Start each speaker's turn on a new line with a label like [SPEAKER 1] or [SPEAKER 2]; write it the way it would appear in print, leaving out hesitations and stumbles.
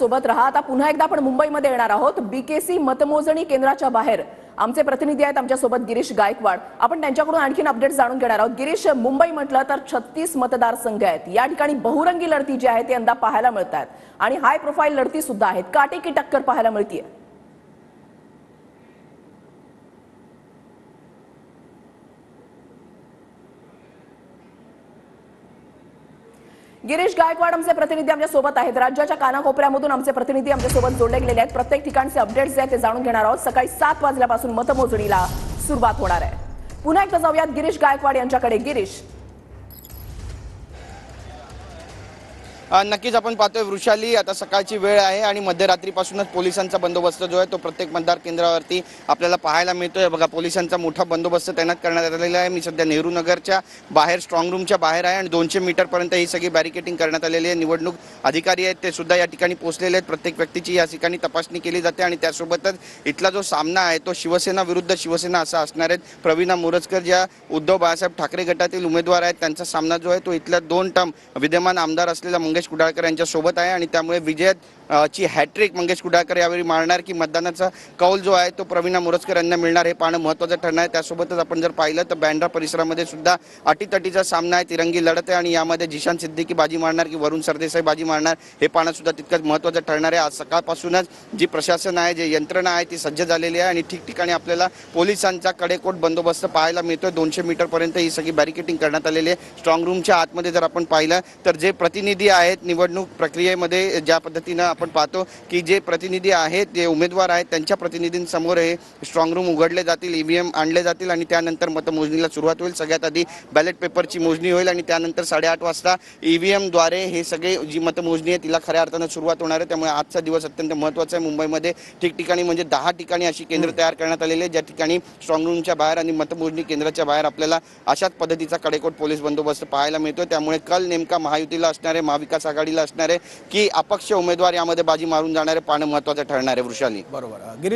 [SPEAKER 1] सोबत रहा। आता पुन्हा एकदा आपण मुंबईमध्ये येणार आहोत। बीकेसी मतमोजणी केंद्राच्या बाहेर आमचे प्रतिनिधी आहेत, आमच्या सोबत गिरीश गायकवाड। आपण त्यांच्याकडून आणखीन अपडेट जाणून घेणार आहोत। गिरीश, मुंबई म्हटलं तर 36 मतदारसंघ आहेत। या ठिकाणी बहुरंगी लढती जी आहे ती यंदा पाहायला मिळतात आणि हाय प्रोफाईल लढती सुद्धा आहेत। काटेकी टक्कर पाहायला मिळते। गिरीश गायकवाड आमचे प्रतिनिधी आमच्या सोबत आहेत। राज्याच्या कानाकोपऱ्यामधून आमचे प्रतिनिधी आमच्या सोबत जोडले गेलेले आहेत। प्रत्येक ठिकाणचे अपडेट्स जे आहेत ते जाणून घेणार आहोत। सकाळी 7 वाजल्यापासून मतमोजणीला सुरुवात होणार आहे। पुन्हा एकदा जाऊयात गिरीश गायकवाड यांच्याकडे। गिरीश,
[SPEAKER 2] नक्कीच आपण पाहतोय वृषाली, आता सकाळची वेळ आहे आणि मध्यरात्रीपासूनच पोलिसांचा बंदोबस्त जो आहे तो प्रत्येक मतदार केंद्रावरती आपल्याला पाहायला मिळतोय। बघा, पोलिसांचा मोठा बंदोबस्त तैनात करण्यात आलेला आहे। मी सध्या नेहरू नगरच्या बाहेर स्ट्रॉंग रूमच्या बाहेर आहे आणि 200 मीटरपर्यंत ही सगळी बॅरिकेटिंग करण्यात आलेली आहे। निवडणूक अधिकारी आहेत ते सुद्धा या ठिकाणी पोहोचलेले आहेत। प्रत्येक व्यक्तीची या ठिकाणी तपासणी केली जाते आणि त्यासोबतच इथला जो सामना आहे तो शिवसेना विरुद्ध शिवसेना असा असणार आहे। प्रवीणा मोरजकर ज्या उद्धव बाळासाहेब ठाकरे गटातील उमेदवार आहेत त्यांचा सामना जो आहे तो इथल्या 2 टर्म विद्यमान आमदार असलेल्या मंगेश कुडाळकर यांच्या सोबत आहे आणि त्यामुळे विजयाची हॅट्रिक मंगेश कुडाळकर यावेळी मारणार की मतदानाचा कौल जो आहे तो प्रवीणा मोरजकर यांना मिळणार हे पाहणं महत्त्वाचं ठरणार आहे। त्यासोबतच आपण जर पाहिलं तर बँड्रा परिसरामध्ये सुद्धा अटीतटीचा सामना आहे, तिरंगी लढत आहे आणि यामध्ये जिशान सिद्दीकी बाजी मारणार की वरुण सरदेसाई बाजी मारणार हे पाहणं सुद्धा तितकंच महत्त्वाचं ठरणार आहे। आज सकाळपासूनच जी प्रशासन आहे, जी यंत्रणा आहे ती सज्ज झालेली आहे आणि ठिकठिकाणी आपल्याला पोलिसांचा कडेकोट बंदोबस्त पाहायला मिळतोय। 200 मीटरपर्यंत ही सगळी बॅरिकेटिंग करण्यात आलेली आहे। स्ट्रॉंग रूमच्या आतमध्ये जर आपण पाहिलं तर जे प्रतिनिधी आहेत निवडणूक प्रक्रियेमध्ये ज्या पद्धतीनं आपण पाहतो की जे प्रतिनिधी आहेत, जे उमेदवार आहेत त्यांच्या प्रतिनिधींसमोर हे स्ट्रॉंग रूम उघडले जातील, ईव्हीएम आणले जातील आणि त्यानंतर मतमोजणीला सुरुवात होईल। सगळ्यात आधी बॅलेट पेपरची मोजणी होईल आणि त्यानंतर 8:30 वाजता ईव्हीएमद्वारे हे सगळे जी मतमोजणी आहे तिला खऱ्या अर्थानं सुरुवात होणार आहे। त्यामुळे आजचा दिवस अत्यंत महत्त्वाचा आहे। मुंबईमध्ये ठिकठिकाणी म्हणजे 10 ठिकाणी अशी केंद्र तयार करण्यात आलेली आहे ज्या ठिकाणी स्ट्रॉंग रूमच्या बाहेर आणि मतमोजणी केंद्राच्या बाहेर आपल्याला अशाच पद्धतीचा कडेकोट पोलीस बंदोबस्त पाहायला मिळतोय। त्यामुळे कल नेमका महायुतीला असणार आहे, महाविकास आघाडीला असणार आहे की अपक्ष उमेदवार यामध्ये बाजी मारून जाणारे पाहणं महत्त्वाचं ठरणार आहे। वृषाली,
[SPEAKER 3] बरोबर।